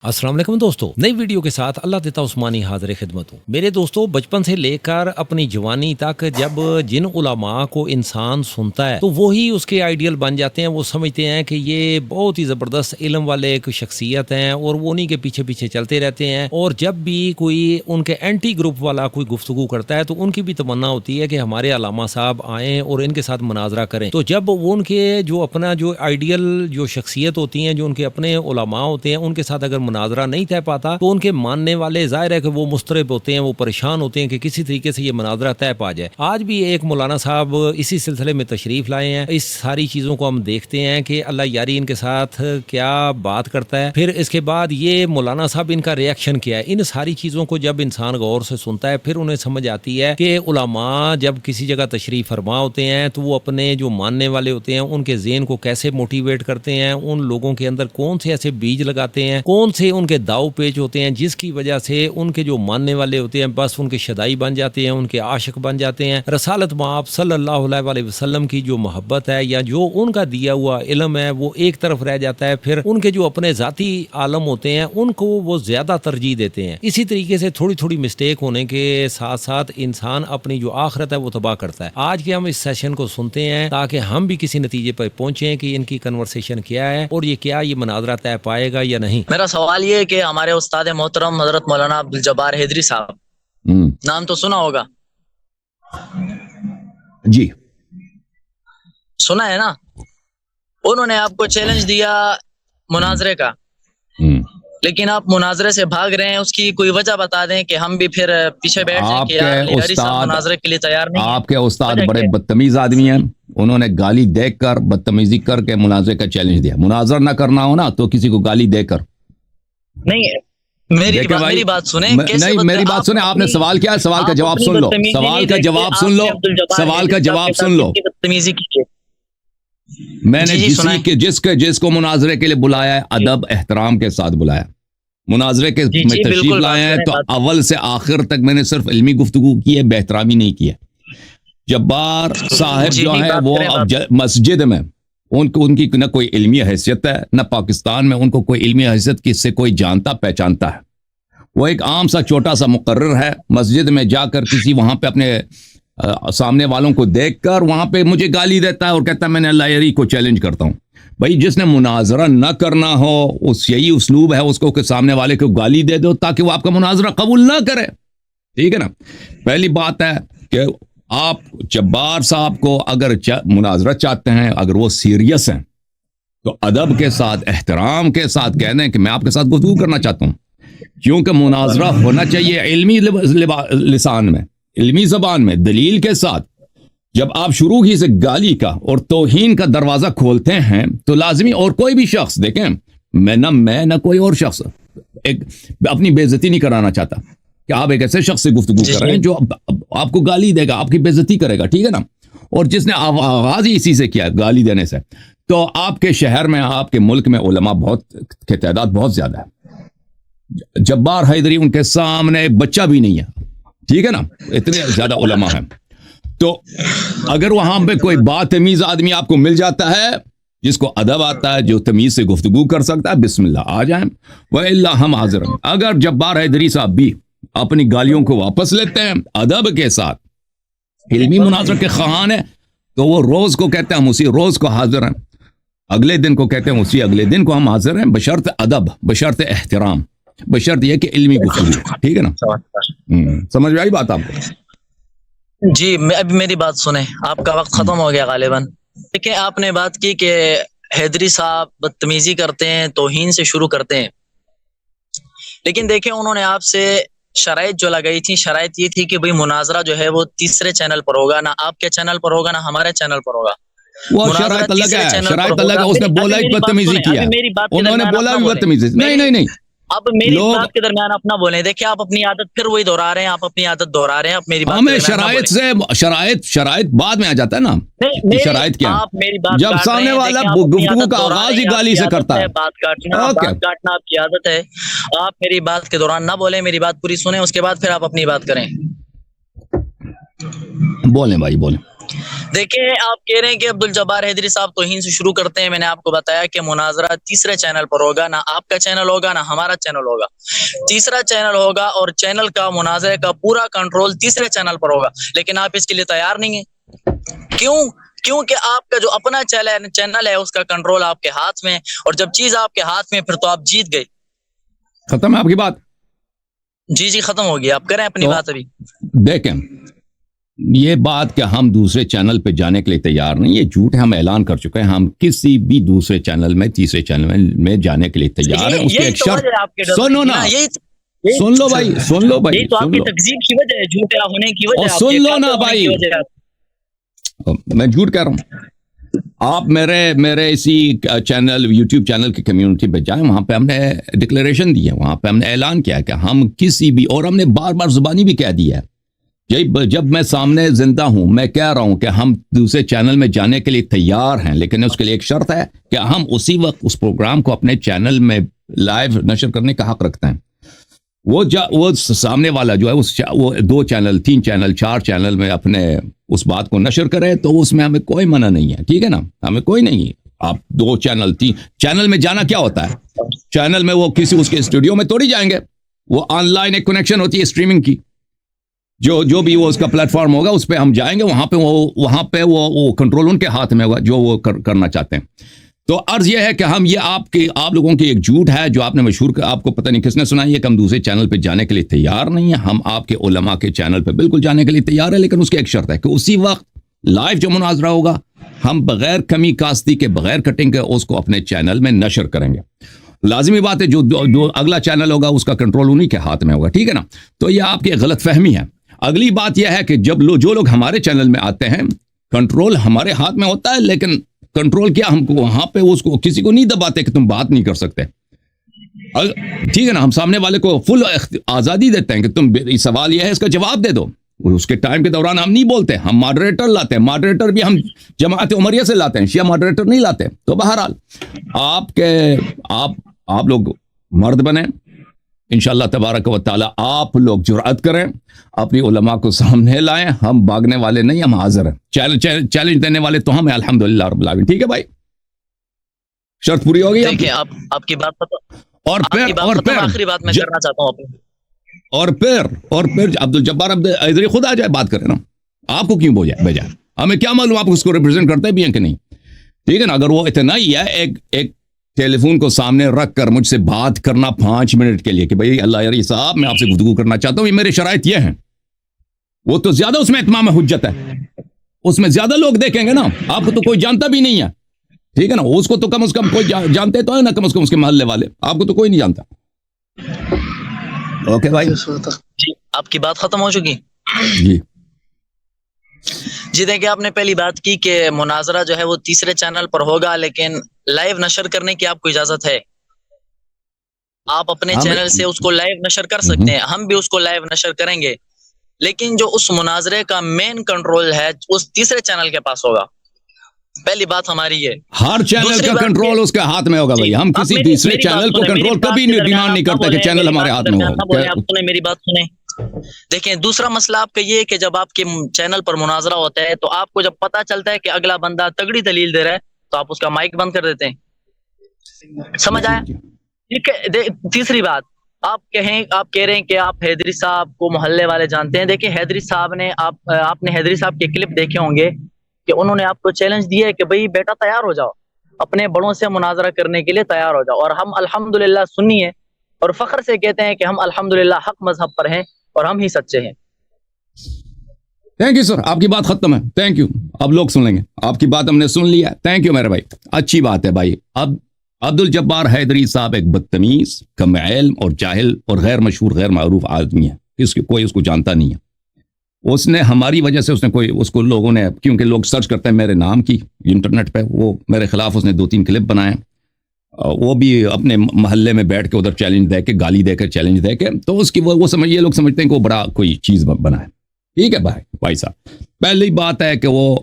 अस्सलाम वालेकुम दोस्तों, नई वीडियो के साथ अल्लाह देता उस्मानी हाज़िर खिदमत हूँ। मेरे दोस्तों, बचपन से लेकर अपनी जवानी तक जब जिन उलमा को इंसान सुनता है तो वही उसके आइडियल बन जाते हैं। वो समझते हैं कि ये बहुत ही ज़बरदस्त इल्म वाले एक शख्सियत हैं और वो उन्हीं के पीछे पीछे चलते रहते हैं। और जब भी कोई उनके एंटी ग्रुप वाला कोई गुफ्तगू करता है तो उनकी भी तमन्ना होती है कि हमारे अल्लामा साहब आएँ और इनके साथ मुनाजरा करें। तो जब वो उनके जो अपना जो आइडियल जो शख्सियत होती हैं, जो उनके अपने उलमा होते हैं, उनके साथ अगर मुनाजरा नहीं तय पाता तो उनके मानने वाले ज़ाहिर है कि वो मुस्तरब होते हैं, वो परेशान होते हैं कि किसी तरीके से ये मुनाजरा तय पा जाए। आज भी एक मौलाना साहब इसी सिलसिले में तशरीफ़ लाए हैं। इस सारी चीज़ों को हम देखते हैं कि अल्लाह यारी इनके साथ क्या बात करता है, फिर इसके बाद ये मौलाना साहब इनका रिएक्शन क्या है। इन सारी चीज़ों को जब इंसान गौर से सुनता है फिर उन्हें समझ आती है कि उलमा जब किसी जगह तशरीफ़ फरमा होते हैं तो वो अपने जो मानने वाले होते हैं उनके ज़हन को कैसे मोटिवेट करते हैं, उन लोगों के अंदर कौन से ऐसे बीज लगाते हैं, कौन से उनके दाव पेच होते हैं जिसकी वजह से उनके जो मानने वाले होते हैं बस उनके शदाई बन जाते हैं, उनके आशिक बन जाते हैं। रसालत माप सल्लल्लाहु अलैहि वसल्लम की जो मोहब्बत है या जो उनका दिया हुआ इल्म है वो एक तरफ रह जाता है। फिर उनके जो अपने ज़ाती आलम होते हैं उनको वो ज़्यादा तरजीह देते हैं। इसी तरीके से थोड़ी थोड़ी मिस्टेक होने के साथ साथ इंसान अपनी जो आखिरत है वो तबाह करता है। आज के हम इस सेशन को सुनते हैं ताकि हम भी किसी नतीजे पर पहुंचे कि इनकी कन्वर्सेशन क्या है और ये क्या ये मुनाजरा तय पाएगा या नहीं। मेरा सवाल ये है कि हमारे उस्ताद मोहतरम हजरत मौलाना अब्दुल जब्बार हैदरी साहब, नाम तो सुना होगा जी, सुना है ना। उन्होंने आपको चैलेंज दिया मुनाजरे का, लेकिन आप मुनाजरे से भाग रहे हैं। उसकी कोई वजह बता दें कि हम भी फिर पीछे बैठ जाएं कि यार हैदरी साहब मुनाजरे के लिए तैयार नहीं। आपके उस्ताद बड़े बदतमीज आदमी हैं। उन्होंने गाली देकर बदतमीजी करके मुनाजरे का चैलेंज दिया। मुनाजरा ना करना हो ना तो किसी को गाली देकर नहीं। मेरी बात सुने। नहीं, मेरी बात सुने। आपने सवाल किया, सवाल का जवाब सुन लो। सवाल का जवाब सुन लो। सवाल का जवाब सुन लो। मैंने जिसको मुनाजरे के लिए बुलाया है अदब एहतराम के साथ बुलाया। मुनाजरे के में तशरीफ लाए हैं तो अव्वल से आखिर तक मैंने सिर्फ इल्मी गुफ्तगू की है, बेहतरामी नहीं की है। जब्बार साहब जो है वो अब मस्जिद में उनकी न कोई इल्मी हैसियत है, न पाकिस्तान में उनको कोई इल्मी हैसियत किससे कोई जानता पहचानता है। वो एक आम सा छोटा सा मुकर्रर है। मस्जिद में जाकर किसी वहाँ पे अपने सामने वालों को देखकर वहाँ पे मुझे गाली देता है और कहता है मैंने अल्लाह यारी को चैलेंज करता हूँ। भाई, जिसने मुनाजरा न करना हो उस यही उसलूब है उसको कि सामने वाले को गाली दे दो ताकि वो आपका मुनाजरा कबूल ना करे। ठीक है ना। पहली बात है कि आप जब्बार साहब को अगर मुनाजरा चाहते हैं, अगर वो सीरियस हैं तो अदब के साथ एहतराम के साथ कह दें कि मैं आपके साथ गुफ्तगू करना चाहता हूँ। क्योंकि मुनाजरा होना चाहिए इल्मी लिसान में, इल्मी जबान में, दलील के साथ। जब आप शुरू ही से गाली का और तौहीन का दरवाजा खोलते हैं तो लाजमी और कोई भी शख्स देखें, मैं ना कोई और शख्स एक अपनी बेइज्जती नहीं कराना चाहता कि आप एक ऐसे शख्स से गुफ्तगू कर रहे हैं जो आपको गाली देगा, आपकी बेइज्जती करेगा। ठीक है ना। और जिसने आगाज ही इसी से किया, गाली देने से। तो आपके शहर में, आपके मुल्क में उलमा बहुत की तादाद बहुत ज्यादा है। जब्बार हैदरी उनके सामने एक बच्चा भी नहीं है। ठीक है ना। इतने ज्यादा उलमा हैं। तो अगर वहां पे कोई बातमीज आदमी आपको मिल जाता है जिसको अदब आता है, जो तमीज से गुफ्तगू कर सकता है, बिस्मिल्लाह आ जाए। वह हम हाजिर हैं। अगर जब्बार हैदरी साहब भी अपनी गालियों को वापस लेते हैं अदब के साथ, इल्मी मुनाजर के ख़्वाहान है, तो वो रोज को कहते हैं हम उसी रोज को हाजिर हैं, अगले दिन को कहते हैं उसी अगले दिन को हम हाजिर हैं, बशर्त अदब, बशर्त एहतराम, बशर्त यह कि इल्मी गुफ्तगू। ठीक है ना। समझ में आई बात आपको? जी, अभी मेरी बात सुने। आपका वक्त खत्म हो गया गालिबन। देखिए, आपने बात की कि हैदरी साहब बदतमीजी करते हैं, तौहीन से शुरू करते हैं। लेकिन देखिए, उन्होंने आपसे शराइत जो लगाई थी, शराइत ये थी कि भाई मुनाजरा जो है वो तीसरे चैनल पर होगा, ना आपके चैनल पर होगा, ना हमारे चैनल पर होगा। वो शराइत अलग है, शराइत अलग है। उसने बोला ही बदतमीजी किया, उन्होंने बोला भी बदतमीजी। नहीं, आप मेरी बात के दरमियान अपना बोले। देखिए, आप अपनी आदत फिर वही दोहरा रहे हैं, आप अपनी आदत दोहरा रहे हैं। आप मेरी बात हमें शराइत बाद में आ जाता है ना। शराइत क्या? जब सामने वाला गुफ्तगू का आगाज ही गाली से करता है। बात काटना आपकी आदत है। आप मेरी बात के दौरान ना बोले, मेरी बात पूरी सुने, उसके बाद फिर आप अपनी बात करें। बोले भाई, बोले। دیکھیں آپ کہہ رہے ہیں کہ عبد الجبار حیدری صاحب توہین سے شروع کرتے ہیں. میں نے آپ کو بتایا کہ مناظرہ تیسرے چینل پر ہوگا, نہ آپ کا چینل ہوگا نہ ہمارا چینل ہوگا, تیسرا چینل ہوگا, اور چینل کا مناظرے کا پورا کنٹرول تیسرے چینل پر ہوگا. لیکن آپ اس کے لیے تیار نہیں ہیں. کیونکہ آپ کا جو اپنا چینل ہے اس کا کنٹرول آپ کے ہاتھ میں, اور جب چیز آپ کے ہاتھ میں پھر تو آپ جیت گئے. ختم ہے آپ کی بات؟ جی ختم ہو گیا. آپ کریں اپنی بات. ابھی دیکھیں, یہ بات کہ ہم دوسرے چینل پہ جانے کے لیے تیار نہیں, یہ جھوٹ ہے. ہم اعلان کر چکے ہیں ہم کسی بھی دوسرے چینل میں, تیسرے چینل میں جانے کے لیے تیار ہیں. اس کی ایک شرط سنو نا, سن لو بھائی, سن لو بھائی, تو آپ کی تکذیب کی وجہ ہے, جھوٹا ہونے کی وجہ ہے, سن لو نا بھائی. میں جھوٹ کہہ رہا ہوں. آپ میرے اسی چینل, یوٹیوب چینل کی کمیونٹی پہ جائیں, وہاں پہ ہم نے ڈکلیریشن دی ہے, وہاں پہ ہم نے اعلان کیا کہ ہم کسی بھی, اور ہم نے بار بار زبانی بھی کہہ دیا ہے, جب میں سامنے زندہ ہوں میں کہہ رہا ہوں کہ ہم دوسرے چینل میں جانے کے لیے تیار ہیں, لیکن اس کے لیے ایک شرط ہے کہ ہم اسی وقت اس پروگرام کو اپنے چینل میں لائیو نشر کرنے کا حق رکھتے ہیں. وہ سامنے والا جو ہے وہ 2 چینل, 3 چینل, 4 چینل میں اپنے اس بات کو نشر کرے تو اس میں ہمیں کوئی منع نہیں ہے, ٹھیک ہے نا, ہمیں کوئی نہیں ہے. آپ 2 چینل 3 چینل میں جانا کیا ہوتا ہے؟ چینل میں وہ کسی اس کے اسٹوڈیو میں توڑی جائیں گے, وہ آن لائن ایک کنیکشن ہوتی ہے اسٹریمنگ کی, جو بھی وہ اس کا پلیٹ فارم ہوگا اس پہ ہم جائیں گے, وہاں پہ وہ کنٹرول ان کے ہاتھ میں ہوگا جو وہ کرنا چاہتے ہیں. تو عرض یہ ہے کہ ہم یہ آپ لوگوں کی ایک جھوٹ ہے جو آپ نے مشہور, آپ کو پتہ نہیں کس نے سنائی ہے کہ ہم دوسرے چینل پہ جانے کے لیے تیار نہیں ہیں. ہم آپ کے علماء کے چینل پہ بالکل جانے کے لیے تیار ہے, لیکن اس کی ایک شرط ہے کہ اسی وقت لائیو جو مناظرہ ہوگا ہم بغیر کمی کاستی کے, بغیر کٹنگ کے اس کو اپنے چینل میں نشر کریں گے. لازمی بات ہے جو اگلا چینل ہوگا اس کا کنٹرول انہی کے ہاتھ میں ہوگا, ٹھیک ہے نا. تو یہ آپ کی غلط فہمی ہے. اگلی بات یہ ہے کہ جو لوگ ہمارے چینل میں آتے ہیں, کنٹرول ہمارے ہاتھ میں ہوتا ہے, لیکن کنٹرول کیا, ہم کو وہاں پہ اس کو کسی کو نہیں دباتے کہ تم بات نہیں کر سکتے, ٹھیک ہے نا. ہم سامنے والے کو فل آزادی دیتے ہیں کہ تم سوال یہ ہے اس کا جواب دے دو, اور اس کے ٹائم کے دوران ہم نہیں بولتے. ہم ماڈریٹر لاتے ہیں, ماڈریٹر بھی ہم جماعت عمریہ سے لاتے ہیں, شیعہ ماڈریٹر نہیں لاتے. تو بہرحال آپ لوگ مرد بنیں انشاءاللہ تبارک و تعالی, آپ لوگ جرأت کریں, اپنی علماء کو سامنے لائیں. ہم بھاگنے والے نہیں, ہم حاضر ہیں. چیلنج دینے والے تو ہم ہیں الحمدللہ رب العالمین, ٹھیک ہے بھائی. شرط پوری ہوگی. دیکھیں آپ کی بات اور پھر آخری بات میں کرنا چاہتا ہوں. اور پھر عبد الجبار حیدری خود آ جائے بات کرے نا, آپ کو کیوں بھیجا؟ ہمیں کیا معلوم آپ اس کو ریپرزینٹ کرتے بھی ہیں کہ نہیں, ٹھیک ہے نا. اگر وہ اتنا ہی ہے ایک ٹیلی فون کو سامنے رکھ کر مجھ سے بات کرنا 5 منٹ کے لیے کہ بھئی اللہ یاری صاحب میں آپ سے گفتگو کرنا چاہتا ہوں, یہ میرے شرائط یہ ہیں, وہ تو زیادہ اس میں اتمام حجت ہے, اس میں زیادہ لوگ دیکھیں گے نا. آپ کو تو کوئی جانتا بھی نہیں ہے, ٹھیک ہے نا. اس کو تو کم از کم کوئی جانتے تو ہے نا, کم از کم اس کے محلے والے. آپ کو تو کوئی نہیں جانتا. اوکے بھائی, جی آپ کی بات ختم ہو چکی. جی دیکھیں, آپ نے پہلی بات کی کہ مناظرہ جو ہے وہ تیسرے چینل پر ہوگا, لیکن لائیو نشر کرنے کی آپ کو اجازت ہے. آپ اپنے چینل سے اس کو لائیو نشر کر سکتے ہیں, ہم بھی اس کو لائیو نشر کریں گے, لیکن جو اس مناظرے کا مین کنٹرول ہے اس تیسرے چینل کے پاس ہوگا. پہلی بات ہماری ہے, ہر چینل کا کنٹرول اس کے ہاتھ میں ہوگا بھائی. ہم کسی تیسرے چینل کو کنٹرول کبھی ڈیمانڈ نہیں کرتے کہ چینل ہمارے ہاتھ میں ہو. آپ نے میری بات سنیں. دیکھیں, دوسرا مسئلہ آپ کا یہ ہے کہ جب آپ کے چینل پر مناظرہ ہوتا ہے تو آپ کو جب پتا چلتا ہے کہ اگلا بندہ تگڑی دلیل دے رہا ہے تو آپ اس کا مائک بند کر دیتے ہیں. سمجھ آیا؟ ٹھیک ہے. تیسری بات, آپ کہہ رہے ہیں کہ آپ حیدری صاحب کو محلے والے جانتے ہیں. دیکھیں, حیدری صاحب نے آپ نے حیدری صاحب کے کلپ دیکھے ہوں گے کہ انہوں نے آپ کو چیلنج دیا ہے کہ بھئی بیٹا تیار ہو جاؤ, اپنے بڑوں سے مناظرہ کرنے کے لیے تیار ہو جاؤ. اور ہم الحمدللہ سنی ہے اور فخر سے کہتے ہیں کہ ہم الحمدللہ حق مذہب پر ہیں اور ہم ہی سچے ہیں. تھینک یو سر, آپ کی بات ختم ہے. Thank you. اب لوگ سن لیں گے, آپ کی بات ہم نے سن لیا. تھینک یو میرے بھائی, اچھی بات ہے بھائی. اب عبد الجبار حیدری صاحب ایک بدتمیز, کم علم اور جاہل اور غیر مشہور غیر معروف آدمی ہے. کوئی اس کو جانتا نہیں ہے. اس نے ہماری وجہ سے اس کو لوگوں نے, کیونکہ لوگ سرچ کرتے ہیں میرے نام کی انٹرنیٹ پہ, وہ میرے خلاف اس نے 2-3 کلپ بنائے, وہ بھی اپنے محلے میں بیٹھ کے ادھر چیلنج دے کے, گالی دے کے, چیلنج دے کے. تو اس کی یہ لوگ سمجھتے ہیں کہ وہ بڑا کوئی چیز بنا ہے. ٹھیک ہے بھائی صاحب, پہلی بات ہے کہ وہ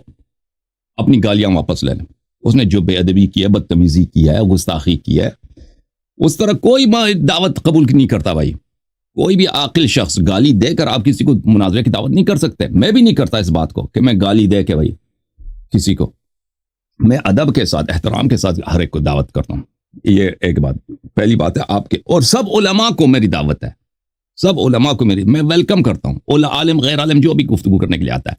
اپنی گالیاں واپس لے لیں. اس نے جو بے ادبی کی ہے, بدتمیزی کی ہے, گستاخی کی ہے, اس طرح کوئی دعوت قبول نہیں کرتا بھائی. کوئی بھی عاقل شخص گالی دے کر آپ کسی کو مناظرے کی دعوت نہیں کر سکتے. میں بھی نہیں کرتا اس بات کو کہ میں گالی دے کے بھائی किसी को, मैं अदब के साथ, एहतराम के साथ हर एक को दावत करता हूँ। ये एक बात, पहली बात है आपके, और सब उलमा को मेरी दावत है, सब उलमा को मैं वेलकम करता हूँ, आलिम गैर आलिम जो भी गुफ्तगू करने के लिए आता है।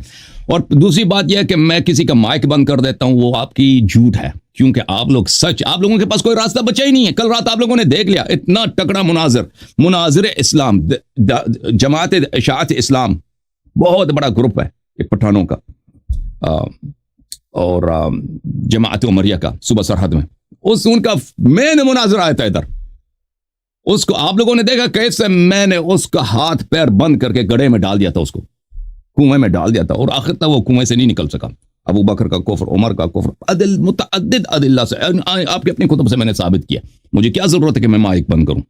और दूसरी बात यह है कि मैं किसी का माइक बंद कर देता हूँ, वो आपकी झूठ है, क्योंकि आप लोग सच, आप लोगों के पास कोई रास्ता बचा ही नहीं है। कल रात आप लोगों ने देख लिया, इतना तगड़ा मुनाजिर इस्लाम, जमात इशाअत इस्लाम, बहुत बड़ा ग्रुप है पठानों का और जमात उमरिया का, सुबह सरहद में उनका मेन मुनाजिर आया था इधर। उसको आप लोगों ने देखा कैसे मैंने उसका हाथ पैर बंद करके गड्ढे में डाल दिया था, उसको कुएं में डाल दिया था, और आखिर तक वो कुएं से नहीं निकल सका। अबू बकर का कुफ्र, उमर का कुफ्र, मुतअद्दिद अदिल्ला से, आपके अपनी कुतुब से मैंने साबित किया। मुझे क्या जरूरत है कि मैं माइक बंद करूं?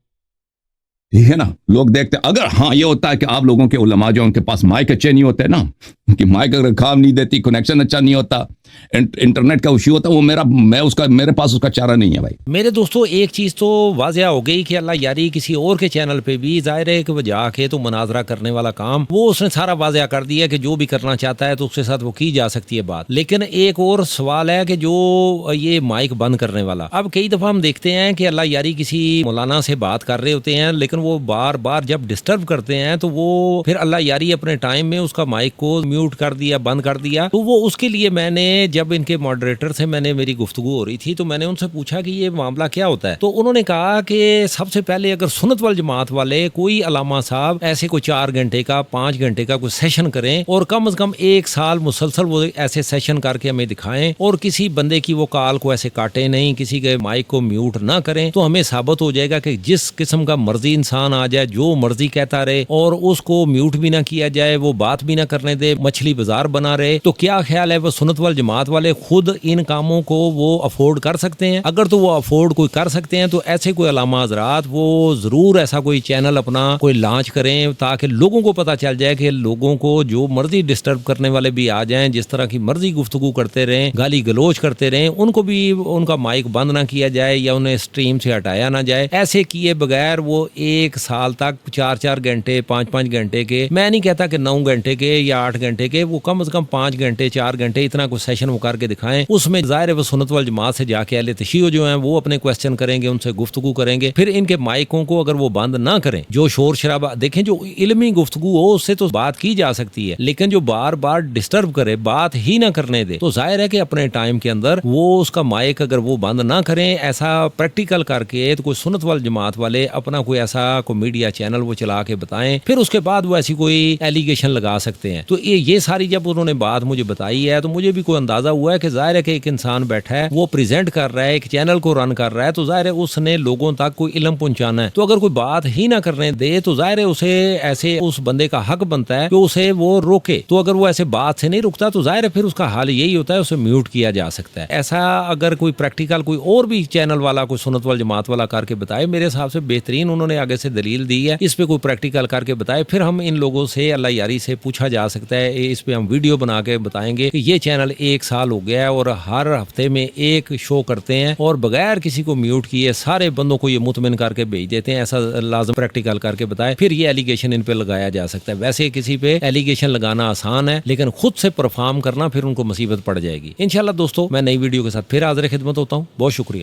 ठीक है ना, लोग देखते, अगर हाँ ये होता है कि आप लोगों के उलमा जो उनके पास माइक अच्छे नहीं होते ना, कि माइक अगर काम नहीं देती, कनेक्शन अच्छा नहीं होता, इंटरनेट का इश्यू होता, वो मेरे पास उसका चारा नहीं है भाई। मेरे दोस्तों एक चीज़ तो वाज़िया हो गई कि अल्लाह यारी किसी और के चैनल पे भी ज़ाहिर है कि वो जाके तो मुनाजरा करने वाला काम वो उसने सारा वाज़िया कर दिया कि जो भी करना चाहता है तो उसके साथ वो की जा सकती है बात। लेकिन एक और सवाल है कि जो ये माइक बंद करने वाला, अब कई दफ़ा हम देखते हैं कि अल्लाह यारी किसी मौलाना से बात कर रहे होते हैं, लेकिन वो बार बार जब डिस्टर्ब करते हैं तो वो फिर अल्लाह यारी अपने टाइम में उसका माइक को म्यूट कर दिया, बंद कर दिया। तो वो उसके लिए मैंने जब इनके मॉडरेटर से मेरी गुफ्तगू हो रही थी तो मैंने उनसे पूछा कि ये मामला क्या होता है। तो उन्होंने कहा कि सबसे पहले अगर सुन्नत वल जमात वाले कोई अलामा साहब ऐसे कोई 4 घंटे का 5 घंटे का कोई सेशन करें और कम से कम 1 साल मुसलसल वो ऐसे सेशन करके हमें दिखाएं और किसी बंदे की वो कॉल को ऐसे काटे नहीं, किसी के माइक को म्यूट ना करें, तो हमें साबित हो जाएगा कि जिस किस्म का मर्जी इंसान आ जाए, जो मर्जी कहता रहे और उसको म्यूट भी ना किया जाए, वो बात भी ना करने दे, मछली बाजार बना रहे, तो क्या ख्याल है वो सुन्नत वल जमात वाले खुद इन कामों को वो अफोर्ड कर सकते हैं? अगर तो वो अफोर्ड कोई कर सकते हैं तो ऐसे कोई अलामा हज़रात वो जरूर ऐसा कोई चैनल अपना कोई लॉन्च करें ताकि लोगों को पता चल जाए कि लोगों को जो मर्जी डिस्टर्ब करने वाले भी आ जाएं, जिस तरह की मर्जी गुफ्तगू करते रहें, गाली गलोच करते रहें, उनको भी उनका माइक बंद ना किया जाए या उन्हें स्ट्रीम से हटाया ना जाए। ऐसे किए बगैर वो 1 साल तक 4-4 घंटे 5-5 घंटे के, मैं नहीं कहता कि 9 घंटे के या 8 घंटे के, वो कम से कम 5 घंटे 4 घंटे इतना कोई सेशन वो करके दिखाएं। उसमें ज़ाहिर है वो सुन्नत वल जमात से जाके अहले तशय्युअ जो हैं वो अपने क्वेश्चन करेंगे, उनसे गुफ्तगू करेंगे। फिर इनके माइकों को अगर वो बंद ना करें, जो शोर शराबा देखें, जो इल्मी गुफ्तगू हो उससे तो बात की जा सकती है, लेकिन जो बार बार डिस्टर्ब करे, बात ही ना करने दे, तो जाहिर है कि अपने टाइम के अंदर वो उसका माइक अगर वो बंद ना करें, ऐसा प्रैक्टिकल करके तो कोई सुन्नत वल जमात वाले अपना कोई ऐसा कोई मीडिया चैनल वो चला के बताएं, फिर उसके बाद वो ऐसी कोई एलिगेशन लगा सकते हैं। तो ये सारी जब उन्होंने बात मुझे बताई है तो मुझे भी कोई अंदाजा हुआ है कि जाहिर है कि एक इंसान बैठा है, वो प्रेजेंट कर रहा है, एक चैनल को रन कर रहा है, तो जाहिर है उसने लोगों तक कोई इल्म पहुंचाना है। तो अगर कोई बात ही ना करने दे तो जाहिर है उसे ऐसे उस बंदे का हक बनता है कि उसे वो रोके। तो अगर वो ऐसे बात से नहीं रुकता तो जाहिर है फिर उसका हाल यही होता है, उसे म्यूट किया जा सकता है। ऐसा अगर कोई प्रैक्टिकल कोई और भी चैनल वाला कोई सुन्नत वल जमात वाला करके बताए, मेरे हिसाब से बेहतरीन उन्होंने आगे से दलील दी है, इस पे कोई प्रैक्टिकल करके बताए, फिर हम इन लोगों से अल्लाह यारी से पूछा जा सकता है, इस पे हम वीडियो बना के बताएंगे कि ये चैनल 1 साल हो गया है और हर हफ्ते में एक शो करते हैं और बगैर किसी को म्यूट किए सारे बंदों को ये मुतमिन करके भेज देते हैं। ऐसा लाजम प्रैक्टिकल करके बताए, फिर ये एलिगेशन इन पे लगाया जा सकता है। वैसे किसी पे एलिगेशन लगाना आसान है, लेकिन खुद से परफॉर्म करना फिर उनको मुसीबत पड़ जाएगी। इंशाल्लाह दोस्तों मैं नई वीडियो के साथ फिर हाज़िर खिदमत होता हूँ। बहुत शुक्रिया।